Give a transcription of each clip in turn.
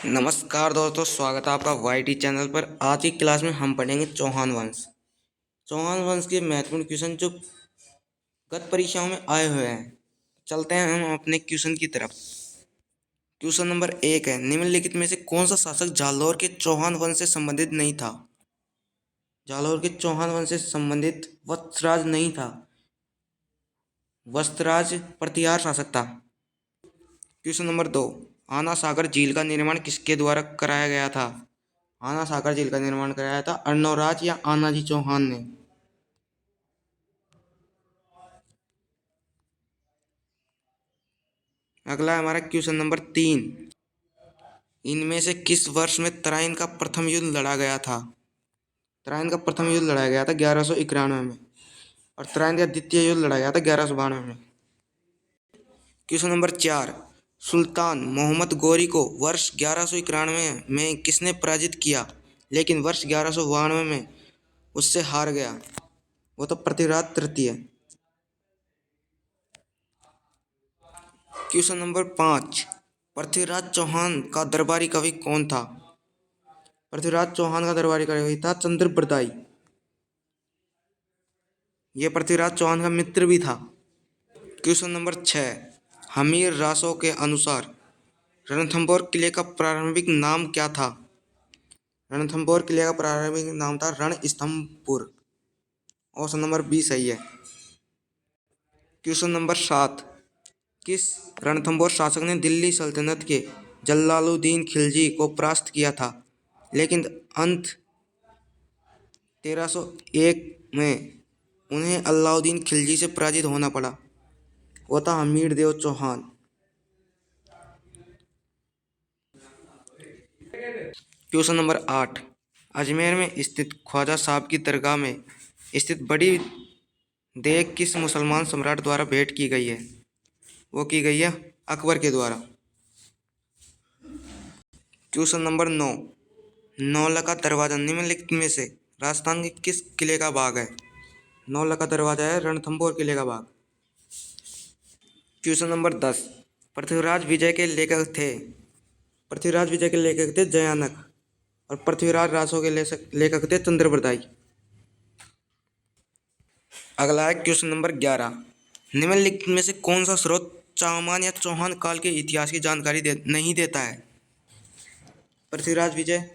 नमस्कार दोस्तों, स्वागत है आपका वाईटी चैनल पर। आज की क्लास में हम पढ़ेंगे चौहान वंश। चौहान वंश के महत्वपूर्ण क्वेश्चन जो गत परीक्षाओं में आए हुए हैं। चलते हैं हम अपने क्वेश्चन की तरफ। क्वेश्चन नंबर 1 है, निम्नलिखित में से कौन सा शासक जालौर के चौहान वंश से संबंधित नहीं था? जालौर के चौहान वंश से संबंधित वत्सराज नहीं था। वत्सराज प्रतिहार शासक था। क्वेश्चन नंबर 2, आना सागर झील का निर्माण किसके द्वारा कराया गया था? आना सागर झील का निर्माण कराया था अर्णवराज या आनाजी चौहान ने। अगला है हमारा क्वेश्चन नंबर 3, इनमें से किस वर्ष में तराइन का प्रथम युद्ध लड़ा गया था? तराइन का प्रथम युद्ध लड़ा गया था 1191 में, और तराइन का द्वितीय युद्ध लड़ा गया था 1192 में। क्वेश्चन नंबर 4, सुल्तान मोहम्मद गोरी को वर्ष 1191 में किसने पराजित किया, लेकिन वर्ष 1192 में उससे हार गया? वो तो पृथ्वीराज तृतीय। क्वेश्चन नंबर 5, पृथ्वीराज चौहान का दरबारी कवि कौन था? पृथ्वीराज चौहान का दरबारी कवि था चंद्रप्रदाई। यह पृथ्वीराज चौहान का मित्र भी था। क्वेश्चन नंबर 6, हमीर रासो के अनुसार रणथंभौर किले का प्रारंभिक नाम क्या था? रणथंभौर किले का प्रारंभिक नाम था रणस्तंभपुर। ऑप्शन नंबर बी सही है। क्वेश्चन नंबर 7, किस रणथंभौर शासक ने दिल्ली सल्तनत के जलालुद्दीन खिलजी को परास्त किया था, लेकिन अंत 1301 में उन्हें अलाउद्दीन खिलजी से पराजित होना पड़ा? वो था हमीर देव चौहान। क्वेश्चन नंबर 8, अजमेर में स्थित ख्वाजा साहब की दरगाह में स्थित बड़ी देग किस मुसलमान सम्राट द्वारा भेंट की गई है? वो की गई है अकबर के द्वारा। क्वेश्चन नंबर 9, नौलखा दरवाजा निम्नलिखित में से राजस्थान के किस किले का भाग है? नौलखा दरवाजा है रणथंभौर किले का भाग। क्वेश्चन नंबर 10, पृथ्वीराज विजय के लेखक थे? पृथ्वीराज विजय के लेखक थे जयानक, और पृथ्वीराज रासो के लेखक थे चंद्रप्रदाई। अगला है क्वेश्चन नंबर 11, निम्नलिखित में से कौन सा स्रोत चाहमान या चौहान काल के इतिहास की जानकारी नहीं देता है? पृथ्वीराज विजय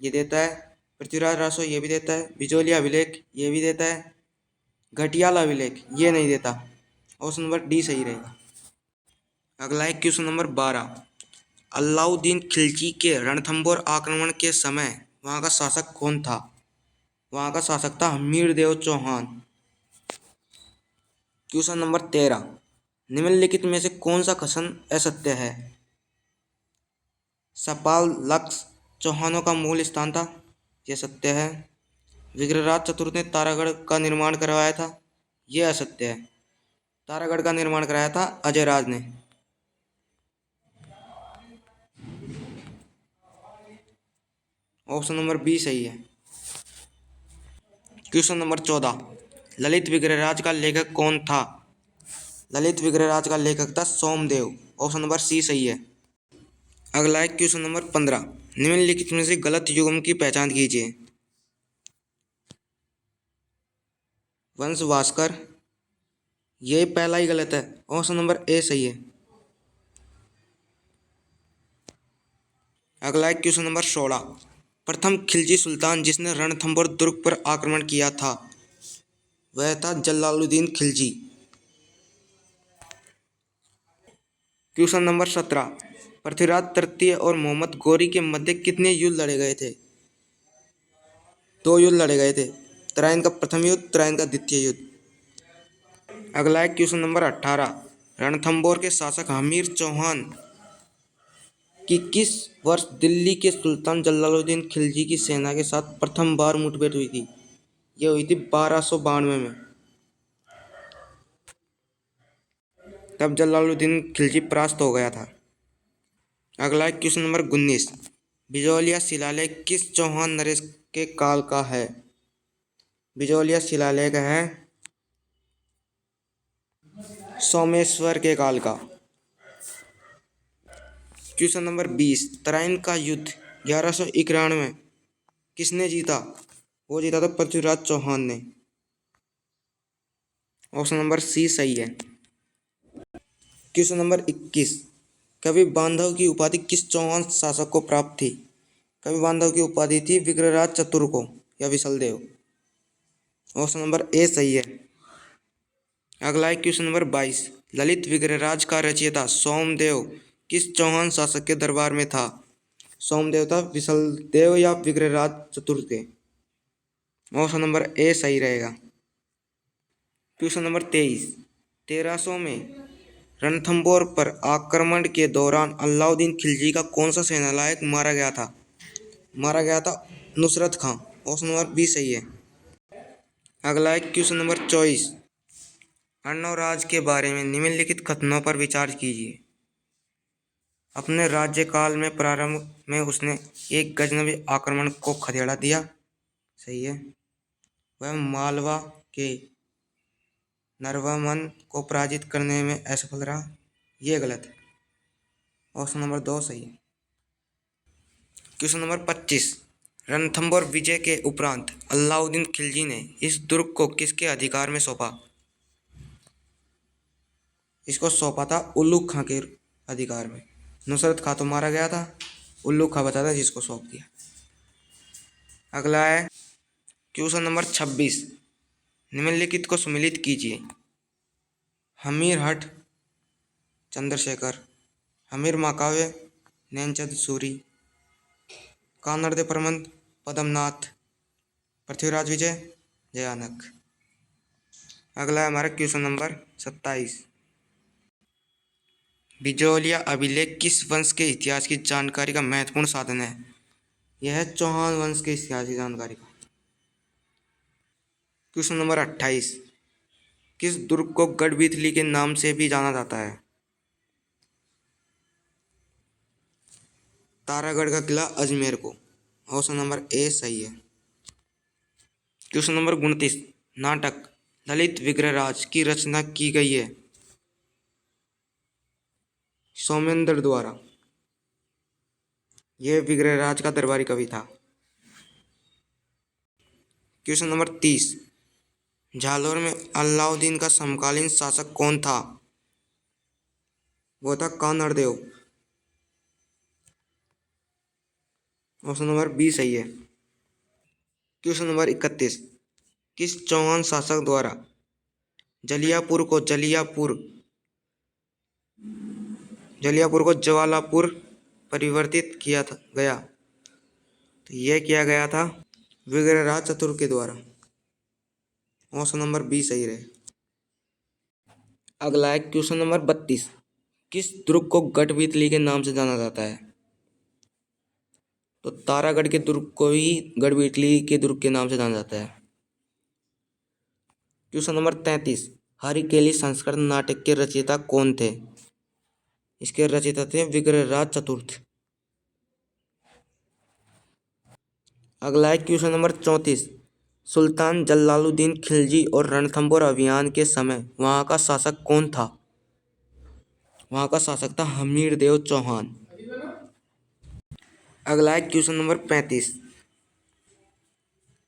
ये देता है, पृथ्वीराज रासो ये भी देता है, बिजोलिया अभिलेख ये भी देता है, घटियाल अभिलेख ये नहीं देता। ऑप्शन नंबर डी सही रहेगा। अगला है क्वेश्चन नंबर 12, अलाउद्दीन खिलजी के रणथंभौर आक्रमण के समय वहाँ का शासक कौन था? वहाँ का शासक था हमीर देव चौहान। क्वेश्चन नंबर 13, निम्नलिखित में से कौन सा कथन असत्य है? सपाल लक्ष्य चौहानों का मूल स्थान था, यह सत्य है। विग्रहराज चतुर्थ ने तारागढ़ का निर्माण करवाया था, यह असत्य है। तारागढ़ का निर्माण कराया था अजयराज ने। ऑप्शन नंबर बी सही है। क्वेश्चन नंबर 14, ललित विग्रहराज का लेखक कौन था? ललित विग्रहराज का लेखक था सोमदेव। ऑप्शन नंबर सी सही है। अगला है क्वेश्चन नंबर 15, निम्नलिखित में से गलत युग्म की पहचान कीजिए। वंश भास्कर ये पहला ही गलत है। ऑप्शन नंबर ए सही है। अगला है क्वेश्चन नंबर 16, प्रथम खिलजी सुल्तान जिसने रणथंभौर दुर्ग पर आक्रमण किया था वह था जलालुद्दीन खिलजी। क्वेश्चन नंबर 17, पृथ्वीराज तृतीय और मोहम्मद गोरी के मध्य कितने युद्ध लड़े गए थे? 2 युद्ध लड़े गए थे, तराइन का प्रथम युद्ध, तराइन का द्वितीय युद्ध। अगला है क्वेश्चन नंबर 18, रणथंभौर के शासक हमीर चौहान की किस वर्ष दिल्ली के सुल्तान जलालुद्दीन खिलजी की सेना के साथ प्रथम बार मुठभेड़ हुई थी? यह हुई थी 1292 में। तब जलालुद्दीन खिलजी परास्त हो गया था। अगला है क्वेश्चन नंबर 19, बिजौलिया शिलालेख किस चौहान नरेश के काल का है? बिजौलिया शिलालेख है सोमेश्वर के काल का। क्वेश्चन नंबर 20, तराइन का युद्ध 1191 किसने जीता? वो जीता था पृथ्वीराज चौहान ने। ऑप्शन नंबर सी सही है। क्वेश्चन नंबर 21, कवि बांधव की उपाधि किस चौहान शासक को प्राप्त थी? कवि बांधव की उपाधि थी विग्रहराज चतुर्थ को या विशलदेव। ऑप्शन नंबर ए सही है। अगला है क्वेश्चन नंबर 22, ललित विग्रहराज का रचयिता सोमदेव किस चौहान शासक के दरबार में था? सोमदेव था विशलदेव या विग्रहराज चतुर्थ के। ऑप्शन नंबर ए सही रहेगा। क्वेश्चन नंबर 23, 1300 में रणथंभौर पर आक्रमण के दौरान अलाउद्दीन खिलजी का कौन सा सेनानायक मारा गया था? मारा गया था नुसरत खां। ऑप्शन नंबर बी सही है। अगला है क्वेश्चन नंबर 24, अर्णवराज के बारे में निम्नलिखित कथनों पर विचार कीजिए। अपने राज्यकाल में प्रारंभ में उसने एक गजनवी आक्रमण को खदेड़ा दिया, सही है। वह मालवा के नरवामन को पराजित करने में असफल रहा, ये गलत है। ऑप्शन नंबर 2 सही है। क्वेश्चन नंबर 25, रणथंभौर विजय के उपरांत अलाउद्दीन खिलजी ने इस दुर्ग को किसके अधिकार में सौंपा? इसको सौंपा था उल्लू खां के अधिकार में। नुसरत खां तो मारा गया था, उल्लू खां बचा था जिसको सौंप दिया। अगला है क्वेश्चन नंबर 26, निम्नलिखित को सम्मिलित कीजिए। हमीर हठ चंद्रशेखर, हमीर महाकाव्य नैनचंद सूरी, कानड़ दे प्रबंध पद्मनाथ, पृथ्वीराज विजय जयानक। अगला है हमारा क्वेश्चन नंबर 27, बिजौलिया अभिलेख किस वंश के इतिहास की जानकारी का महत्वपूर्ण साधन है? यह है चौहान वंश के इतिहास की जानकारी का। क्वेश्चन नंबर 28, किस दुर्ग को गढ़बीतली के नाम से भी जाना जाता है? तारागढ़ का किला अजमेर को। ऑप्शन नंबर ए सही है। क्वेश्चन नंबर 29, नाटक ललित विग्रहराज की रचना की गई है? सौमेंद्र द्वारा। यह विग्रहराज का दरबारी कवि था। क्वेश्चन नंबर 30, जालौर में अलाउद्दीन का समकालीन शासक कौन था? वो था कानड़ देव। ऑप्शन नंबर बी सही है। क्वेश्चन नंबर 31, किस चौहान शासक द्वारा जलियापुर को ज्वालापुर परिवर्तित किया गया? तो यह किया गया था विग्रहराज चतुर्थ के द्वारा। ऑप्शन नंबर बी सही रहे। अगला है क्वेश्चन नंबर 32, किस दुर्ग को गढ़बीतली के नाम से जाना जाता है? तो तारागढ़ के दुर्ग को ही गढ़बीतली के दुर्ग के नाम से जाना जाता है। क्वेश्चन नंबर 33, हरिकेली संस्कृत नाटक के रचयिता कौन थे? इसके रचयिता थे विग्रहराज चतुर्थ। अगला है क्वेश्चन नंबर 34, सुल्तान जलालुद्दीन खिलजी और रणथंभौर अभियान के समय वहां का शासक कौन था? वहां का शासक था हमीर देव चौहान। अगला है क्वेश्चन नंबर 35,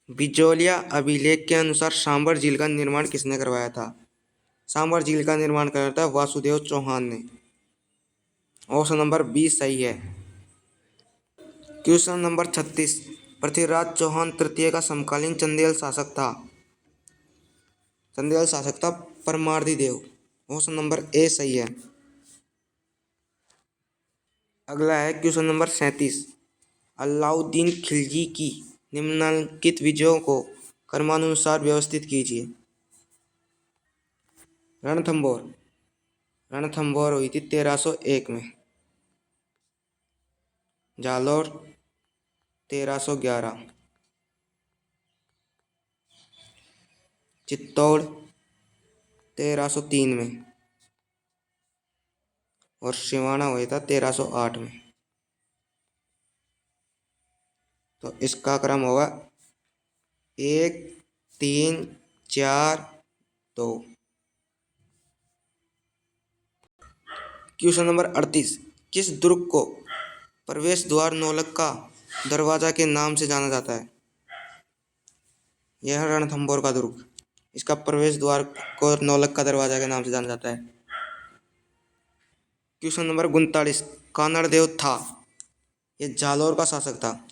बिजौलिया अभिलेख के अनुसार सांबर झील का निर्माण किसने करवाया था? सांबर झील का निर्माण कराया था वासुदेव चौहान ने। ऑप्शन नंबर बी सही है। क्वेश्चन नंबर 36, पृथ्वीराज चौहान तृतीय का समकालीन चंदेल शासक था? चंदेल शासक था परमार्दी देव। ऑप्शन नंबर ए सही है। अगला है क्वेश्चन नंबर 37, अलाउद्दीन खिलजी की निम्नलिखित विजयों को क्रमानुसार व्यवस्थित कीजिए। रणथंभौर हुई थी 1301 में। जालौर 1311, चित्तौड़ 1303 में और सिवाना हुआ था 1308 में। तो इसका क्रम होगा 1 3 4 2। क्वेश्चन नंबर 38, किस दुर्ग को प्रवेश द्वार नौलक्खा दरवाजा के नाम से जाना जाता है? यह है रणथंभौर का दुर्ग। इसका प्रवेश द्वार को नौलक्खा दरवाजा के नाम से जाना जाता है। क्वेश्चन नंबर 39, कानड़देव था, यह जालौर का शासक था।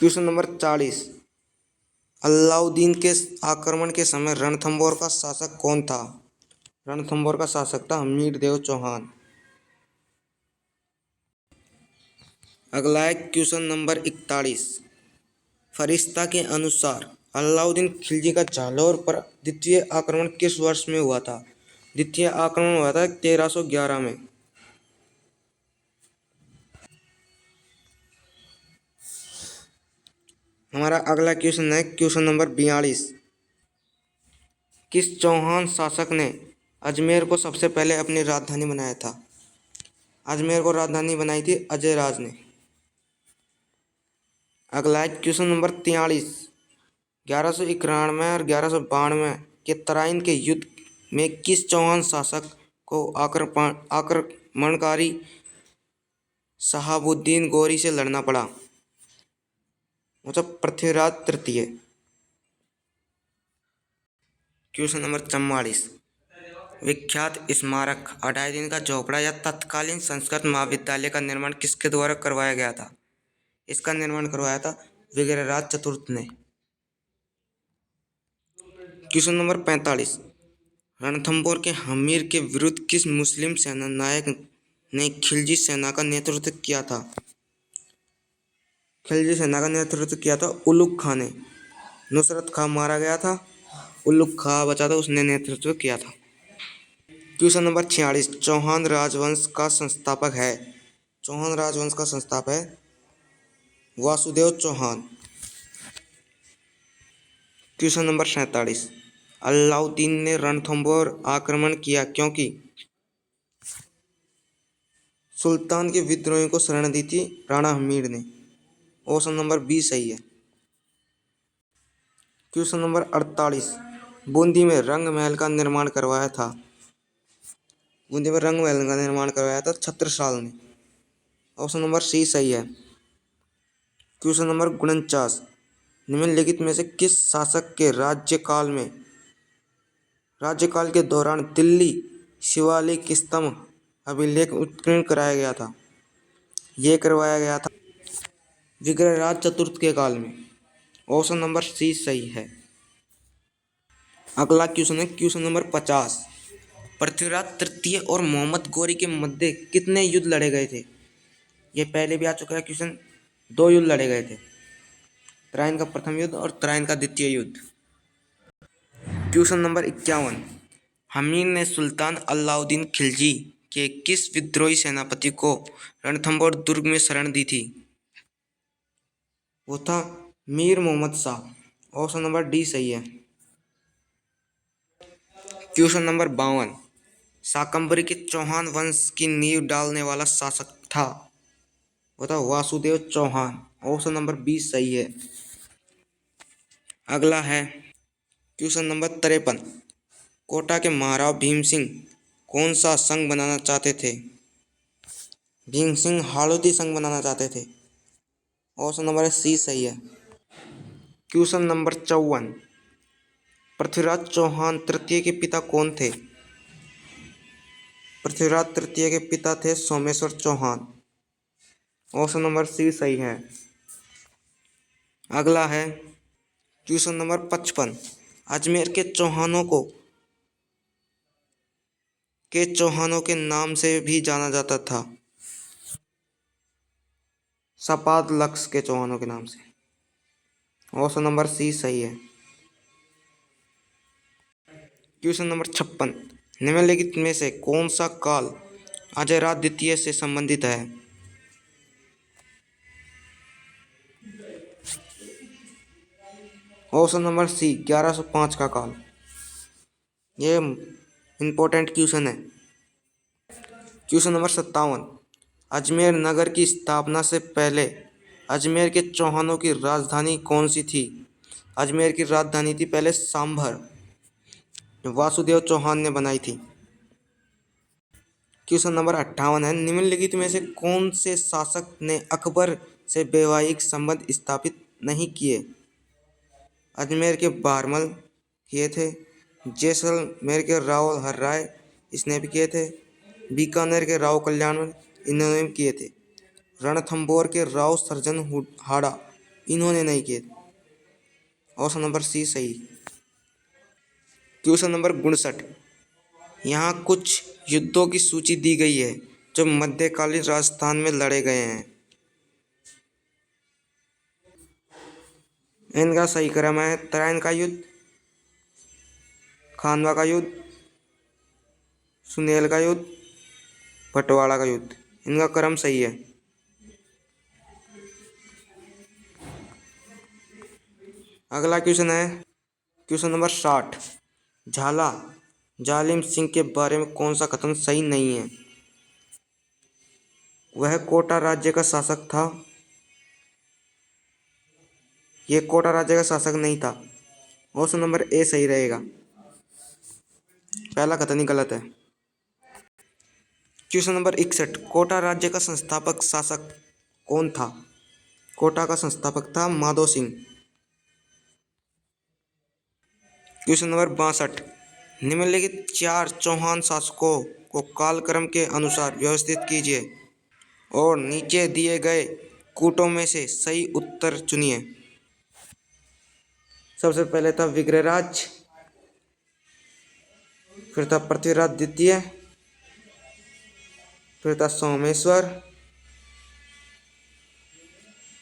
क्वेश्चन नंबर 40, अलाउद्दीन के आक्रमण के समय रणथंभौर का शासक कौन था? रणथंभौर का शासक था हमीरदेव चौहान। अगला है क्वेश्चन नंबर 41, फरिश्ता के अनुसार अलाउद्दीन खिलजी का जालौर पर द्वितीय आक्रमण किस वर्ष में हुआ था? द्वितीय आक्रमण हुआ था 1311 में। हमारा अगला क्वेश्चन है क्वेश्चन नंबर 42, किस चौहान शासक ने अजमेर को सबसे पहले अपनी राजधानी बनाया था? अजमेर को राजधानी बनाई थी अजयराज ने। अगला है क्वेश्चन नंबर 43, 1191 और 1192 के तराइन के युद्ध में किस चौहान शासक को आक्रमणकारी शहाबुद्दीन गौरी से लड़ना पड़ा? मतलब पृथ्वीराज तृतीय। क्वेश्चन नंबर 44, विख्यात स्मारक 2.5 दिन का झोपड़ा या तत्कालीन संस्कृत महाविद्यालय का निर्माण किसके द्वारा करवाया गया था? इसका निर्माण करवाया था विग्रहराज चतुर्थ ने। क्वेश्चन नंबर 45, रणथंभौर के हमीर के विरुद्ध किस मुस्लिम सेना नायक ने खिलजी सेना का नेतृत्व किया था? खिलजी सेना का नेतृत्व किया था उलुग खां ने। नुसरत खां मारा गया था, उलुग खां बचा था, उसने नेतृत्व किया था। क्वेश्चन नंबर 46, चौहान राजवंश का संस्थापक है? चौहान राजवंश का संस्थापक है वासुदेव चौहान। क्वेश्चन नंबर 47, अलाउद्दीन ने रणथंभौर आक्रमण किया क्योंकि सुल्तान के विद्रोहियों को शरण दी थी राणा हमीर ने। ऑप्शन नंबर 20 सही है। क्वेश्चन नंबर 48, बूंदी में रंग महल का निर्माण करवाया था? बूंदी में रंग महल का निर्माण करवाया था छत्रसाल ने। ऑप्शन नंबर सी सही है। क्वेश्चन नंबर 49, निम्नलिखित में से किस शासक के राज्यकाल के दौरान दिल्ली शिवालिक स्तंभ अभिलेख उत्कीर्ण कराया गया था? यह करवाया गया था विग्रहराज चतुर्थ के काल में। ऑप्शन नंबर सी सही है। अगला क्वेश्चन है क्वेश्चन नंबर 50, पृथ्वीराज तृतीय और मोहम्मद गौरी के मध्य कितने युद्ध लड़े गए थे? यह पहले भी आ चुका है क्वेश्चन। 2 युद्ध लड़े गए थे, तराइन का प्रथम युद्ध और तराइन का द्वितीय युद्ध। क्वेश्चन नंबर 51, हमीर ने सुल्तान अलाउद्दीन खिलजी के किस विद्रोही सेनापति को रणथंभौर दुर्ग में शरण दी थी? वो था Mir Mohammad Shah. Option number D सही है। क्वेश्चन नंबर 52, शाकंभरी के चौहान वंश की नींव डालने वाला शासक था? वो था वासुदेव चौहान। ऑप्शन नंबर 20 सही है। अगला है क्वेश्चन नंबर 53, कोटा के महाराव भीम सिंह कौन सा संघ बनाना चाहते थे? भीम सिंह हाड़ौती संघ बनाना चाहते थे। ऑप्शन नंबर सी सही है। क्वेश्चन नंबर 54, पृथ्वीराज चौहान तृतीय के पिता कौन थे? पृथ्वीराज तृतीय के पिता थे Someshwar Chauhan. Option number C सही है। अगला है क्वेश्चन नंबर 55, अजमेर के चौहानों के नाम से भी जाना जाता था? सपाद लक्ष्य के चौहानों के नाम से। ऑप्शन नंबर सी सही है। क्वेश्चन नंबर 56, निम्नलिखित में से कौन सा काल अजयराज द्वितीय से संबंधित है? ऑप्शन नंबर सी 1105 का काल। ये इंपॉर्टेंट क्वेश्चन है। क्वेश्चन नंबर 57, अजमेर नगर की स्थापना से पहले अजमेर के चौहानों की राजधानी कौन सी थी? अजमेर की राजधानी थी पहले सांभर, वासुदेव चौहान ने बनाई थी। क्वेश्चन नंबर 58 है, निम्नलिखित में से कौन से शासक ने अकबर से वैवाहिक संबंध स्थापित नहीं किए? अजमेर के बहरमल किए थे, जैसलमेर के राव हर्राय इसने भी किए थे, बीकानेर के राव कल्याण इन्होंने भी किए थे, रणथंभौर के राव सर्जन हाड़ा इन्होंने नहीं किए। ऑप्शन नंबर सी सही। क्वेश्चन नंबर 59, यहाँ कुछ युद्धों की सूची दी गई है जो मध्यकालीन राजस्थान में लड़े गए हैं। इनका सही क्रम है तराइन का युद्ध, खानवा का युद्ध, सुनेल का युद्ध, भटवाड़ा का युद्ध। इनका क्रम सही है। अगला क्वेश्चन है क्वेश्चन नंबर 60, झाला जालिम सिंह के बारे में कौन सा कथन सही नहीं है? वह कोटा राज्य का शासक था। यह कोटा राज्य का शासक नहीं था। ऑप्शन नंबर ए सही रहेगा, पहला कथन ही गलत है। क्वेश्चन नंबर 61, कोटा राज्य का संस्थापक शासक कौन था? कोटा का संस्थापक था माधो सिंह। क्वेश्चन नंबर 62, निम्नलिखित 4 चौहान शासकों को कालक्रम के अनुसार व्यवस्थित कीजिए और नीचे दिए गए कूटों में से सही उत्तर चुनिए। सबसे पहले था विग्रहराज, फिर था पृथ्वीराज द्वितीय, फिर था सोमेश्वर,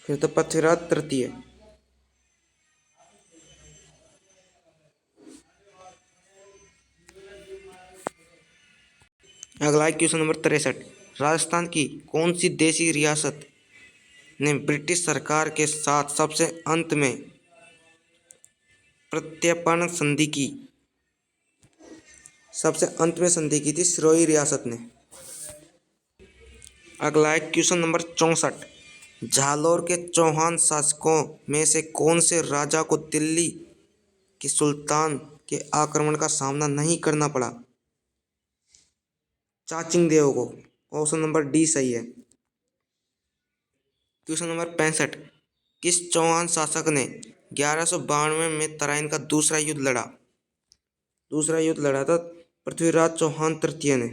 फिर था पृथ्वीराज तृतीय। अगला है क्वेश्चन नंबर 63, राजस्थान की कौन सी देशी रियासत ने ब्रिटिश सरकार के साथ सबसे अंत में प्रत्यर्पण संधि की? सबसे अंत में संधि की थी सिरोही रियासत ने। अगला है क्वेश्चन नंबर 64, जालौर के चौहान शासकों में से कौन से राजा को दिल्ली के सुल्तान के आक्रमण का सामना नहीं करना पड़ा? चाचिंग देव को। ऑप्शन नंबर डी सही है। क्वेश्चन नंबर 65, किस चौहान शासक ने 1192 में तराइन का दूसरा युद्ध लड़ा? दूसरा युद्ध लड़ा था पृथ्वीराज चौहान तृतीय ने।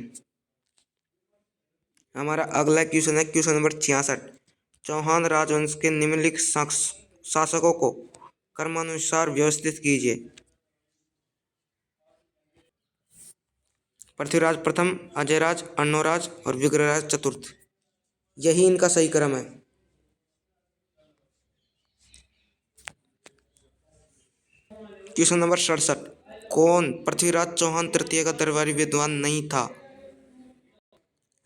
हमारा अगला क्वेश्चन है क्वेश्चन नंबर 66, चौहान राजवंश के निम्नलिखित शासकों को क्रमानुसार व्यवस्थित कीजिए। पृथ्वीराज प्रथम, अजयराज, अर्णोराज और विग्रहराज चतुर्थ, यही इनका सही क्रम है। क्वेश्चन नंबर 67, कौन पृथ्वीराज चौहान तृतीय का दरबारी विद्वान नहीं था?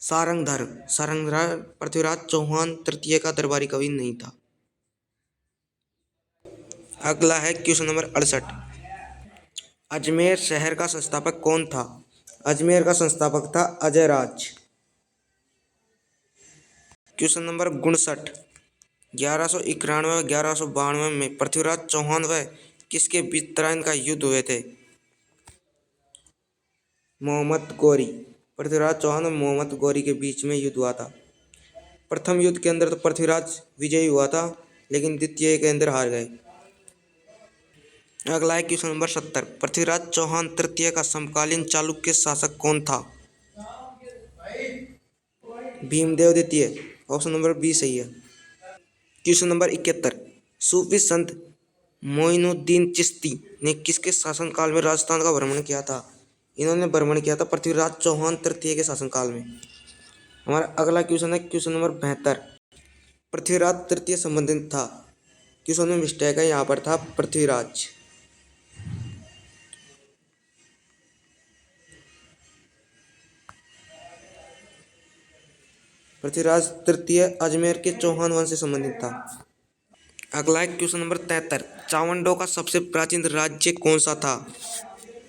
सारंगधर। सारंगधर पृथ्वीराज चौहान तृतीय का दरबारी कवि नहीं था। अगला है क्वेश्चन नंबर 68, अजमेर शहर का संस्थापक कौन था? अजमेर का संस्थापक था अजयराज। क्वेश्चन नंबर 59, 1191 व 1192 में पृथ्वीराज चौहान व किसके बीच तराइन का युद्ध हुए थे? मोहम्मद गौरी। पृथ्वीराज चौहान और मोहम्मद गौरी के बीच में युद्ध हुआ था। प्रथम युद्ध के अंदर तो पृथ्वीराज विजयी हुआ था, लेकिन द्वितीय के अंदर हार गए। अगला है क्वेश्चन नंबर 70, पृथ्वीराज चौहान तृतीय का समकालीन चालुक्य शासक कौन था? भीमदेव द्वितीय। ऑप्शन नंबर बी सही है। क्वेश्चन नंबर 71, सूफी संत मोइनुद्दीन चिश्ती ने किसके शासनकाल में राजस्थान का भ्रमण किया था? इन्होंने भ्रमण किया था पृथ्वीराज चौहान तृतीय के शासनकाल में। हमारा अगला क्वेश्चन है क्वेश्चन नंबर 72, पृथ्वीराज तृतीय संबंधित था। क्वेश्चन में मिस्टेक है, यहाँ पर था पृथ्वीराज। पृथ्वीराज तृतीय अजमेर के चौहान वंश से संबंधित था। अगला है क्वेश्चन नंबर 73, चावंडों का सबसे प्राचीन राज्य कौन सा था?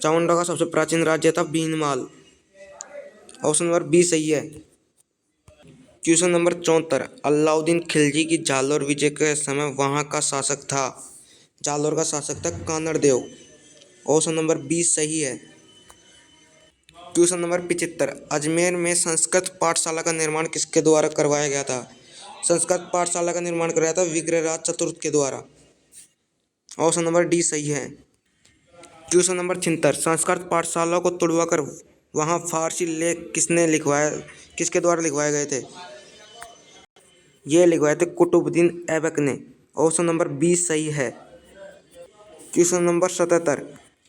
चावंडों का सबसे प्राचीन राज्य था भीनमाल। ऑप्शन नंबर बी सही है। क्वेश्चन नंबर 74, अलाउद्दीन खिलजी की जालौर विजय के समय वहां का शासक था। जालौर का शासक था कानड़ देव। ऑप्शन नंबर बी सही है। क्वेश्चन नंबर 75, अजमेर में संस्कृत पाठशाला का निर्माण किसके द्वारा करवाया गया था? संस्कृत पाठशाला का निर्माण कराया था विग्रहराज चतुर्थ के द्वारा। ऑप्शन नंबर डी सही है। क्वेश्चन नंबर 76, संस्कृत पाठशाला को तुड़वाकर वहाँ फारसी लेख किसके द्वारा लिखवाए गए थे? ये लिखवाए थे कुतुबुद्दीन ऐबक ने। ऑप्शन नंबर बी सही है। Question number 77,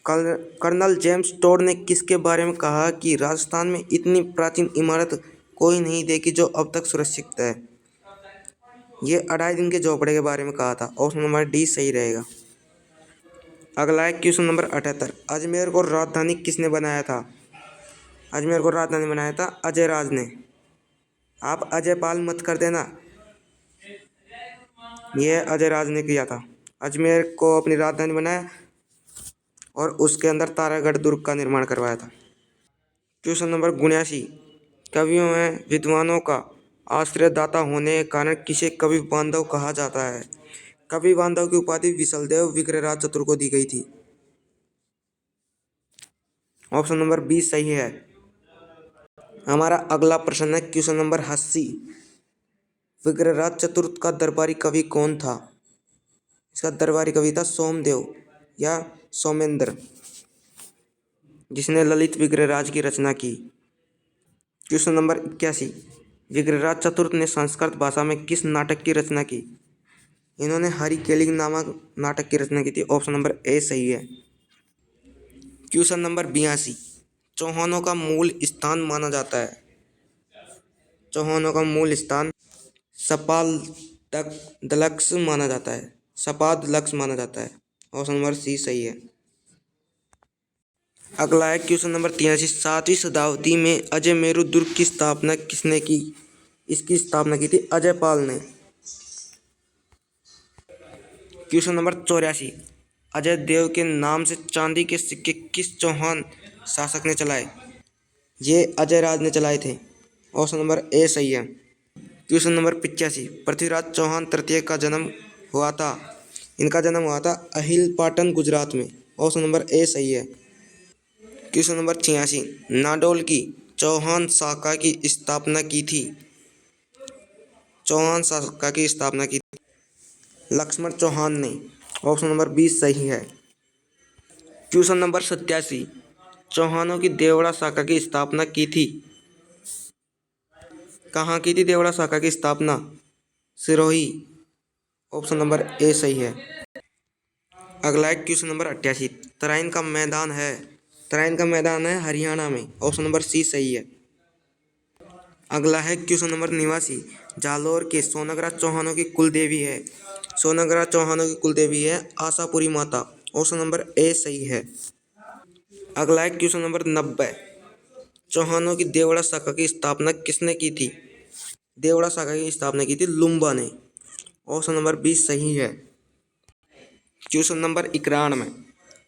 colonel James Tod ने किसके बारे में कहा कि राजस्थान में इतनी प्राचीन इमारत कोई नहीं देखी जो अब तक सुरक्षित है? ये 2.5 दिन के झोपड़े के बारे में कहा था। ऑप्शन नंबर डी सही रहेगा। अगला है क्वेश्चन नंबर 78, अजमेर को राजधानी किसने बनाया था? अजमेर को राजधानी बनाया था अजय राज ने। आप अजय पाल मत कर देना, यह अजय राज ने किया था। अजमेर को अपनी राजधानी बनाया और उसके अंदर तारागढ़ दुर्ग का निर्माण करवाया था। क्वेश्चन नंबर 79, कवियों में विद्वानों का आश्रयदाता होने के कारण किसे कवि बांधव कहा जाता है? कवि बांधव की उपाधि विशलदेव विग्रहराज चतुर्थ को दी गई थी। ऑप्शन नंबर बी सही है। हमारा अगला प्रश्न है क्वेश्चन नंबर 80, विग्रहराज चतुर्थ का दरबारी कवि कौन था? इसका दरबारी कवि था सोमदेव या सोमेंद्र, जिसने ललित विग्रहराज की रचना की। क्वेश्चन नंबर 81, विग्रहराज चतुर्थ ने संस्कृत भाषा में किस नाटक की रचना की? इन्होंने हरिकेलिंग नामक नाटक की रचना की थी। ऑप्शन नंबर ए सही है। क्वेश्चन नंबर 82, चौहानों का मूल स्थान माना जाता है? चौहानों का मूल स्थान सपादलक्ष माना जाता है। सपादलक्ष माना जाता है। ऑप्शन नंबर सी सही है। अगला है क्वेश्चन नंबर 83, 7वीं शताब्दी में अजयमेरु दुर्ग की स्थापना किसने की? इसकी स्थापना की थी अजय पाल ने। क्वेश्चन नंबर 84, अजय देव के नाम से चांदी के सिक्के किस चौहान शासक ने चलाए? ये अजय राज ने चलाए थे। ऑप्शन नंबर ए सही है। क्वेश्चन नंबर 85, पृथ्वीराज चौहान तृतीय का जन्म हुआ था? इनका जन्म हुआ था अहिलपाटन गुजरात में। ऑप्शन नंबर ए सही है। क्वेश्चन नंबर 86, नाडोल की चौहान शाखा की स्थापना की थी? चौहान शाखा की स्थापना की लक्ष्मण चौहान ने। ऑप्शन नंबर 20 सही है। क्वेश्चन नंबर 87, चौहानों की देवड़ा शाखा की स्थापना की थी? कहाँ की थी देवड़ा शाखा की स्थापना? सिरोही। ऑप्शन नंबर ए सही है। अगला है क्वेश्चन नंबर 88, तराइन का मैदान है हरियाणा में। ऑप्शन नंबर सी सही है। अगला है क्वेश्चन नंबर 89, जालोर के सोनग्रा चौहानों की कुल देवी है? सोनग्रा चौहानों की कुल देवी है आशापुरी माता। ऑप्शन नंबर ए सही है। अगला है क्वेश्चन नंबर 90, चौहानों की देवड़ा शाखा की स्थापना किसने की थी? देवड़ा शाखा की स्थापना की थी लुम्बा ने। ऑप्शन नंबर 20 सही है। क्वेश्चन नंबर 91,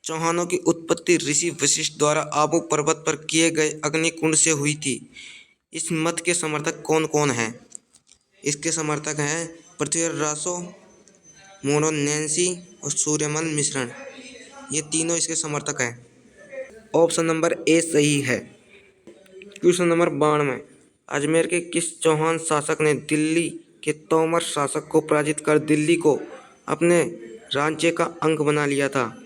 चौहानों की उत्पत्ति ऋषि वशिष्ठ द्वारा आबू पर्वत पर किए गए अग्निकुंड से हुई थी। इस मत के समर्थक कौन कौन हैं? इसके समर्थक हैं पृथ्वीराज रासो, मोरोनेंसी और सूर्यमल मिश्रण। ये तीनों इसके समर्थक हैं। ऑप्शन नंबर ए सही है। क्वेश्चन नंबर 92, अजमेर के किस चौहान शासक ने दिल्ली के तोमर शासक को पराजित कर दिल्ली को अपने राज्य का अंग बना लिया था?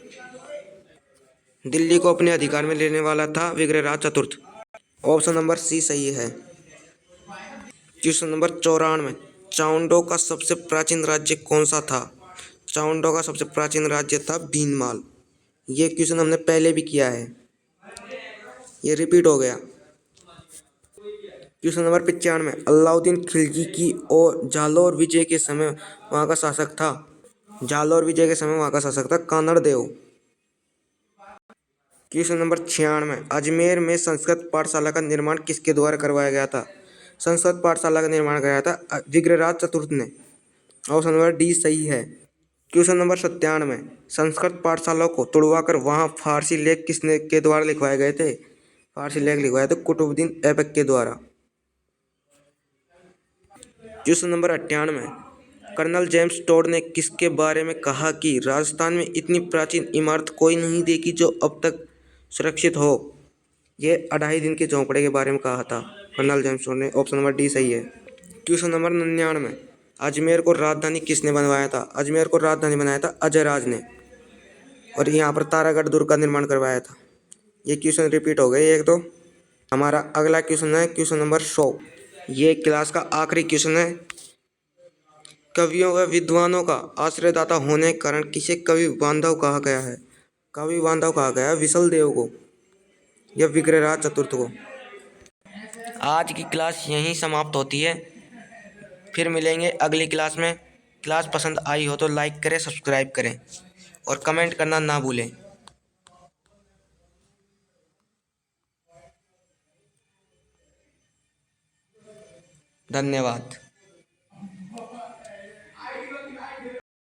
दिल्ली को अपने अधिकार में लेने वाला था विग्रहराज चतुर्थ। ऑप्शन नंबर सी सही है। क्वेश्चन नंबर 94, चाउंडो का सबसे प्राचीन राज्य कौन सा था? चाउंडो का सबसे प्राचीन राज्य था भीनमाल। ये क्वेश्चन हमने पहले भी किया है, ये रिपीट हो गया। क्वेश्चन नंबर 95, अलाउद्दीन खिलजी की और जालोर विजय के समय वहाँ का शासक था? जालोर विजय के समय वहाँ का शासक था कानड़ देव। क्वेश्चन नंबर 96, अजमेर में संस्कृत पाठशाला का निर्माण किसके द्वारा करवाया गया था? संस्कृत पाठशाला का निर्माण कराया था विग्रहराज चतुर्थ ने। ऑप्शन नंबर डी सही है। क्वेश्चन नंबर 97, संस्कृत पाठशाला को तुड़वाकर वहाँ फारसी लेख किसने के द्वारा लिखवाए गए थे? फारसी लेख लिखवाए थे कुतुबुद्दीन ऐबक के द्वारा। Question number 98, colonel James Tod ने किसके बारे में कहा कि राजस्थान में इतनी प्राचीन इमारत कोई नहीं देखी जो अब तक सुरक्षित हो? ये 2.5 दिन के झोंपड़े के बारे में कहा था कर्नल जेम्स टोड ने। ऑप्शन नंबर डी सही है। क्वेश्चन नंबर 99, अजमेर को राजधानी किसने बनवाया था? अजमेर को राजधानी बनाया था अजय राज ने, और यहाँ पर तारागढ़ दुर्ग का निर्माण करवाया था। ये क्वेश्चन रिपीट हो गए एक दो। हमारा अगला क्वेश्चन है क्वेश्चन नंबर 100। ये क्लास का आखिरी क्वेश्चन है। कवियों व विद्वानों का आश्रयदाता होने के कारण किसे कवि बांधव कहा गया है? कवि बांधव कहा गया है विशल देव को या विग्रहराज चतुर्थ को। आज की क्लास यहीं समाप्त होती है। फिर मिलेंगे अगली क्लास में। क्लास पसंद आई हो तो लाइक करें, सब्सक्राइब करें और कमेंट करना ना भूलें। धन्यवाद।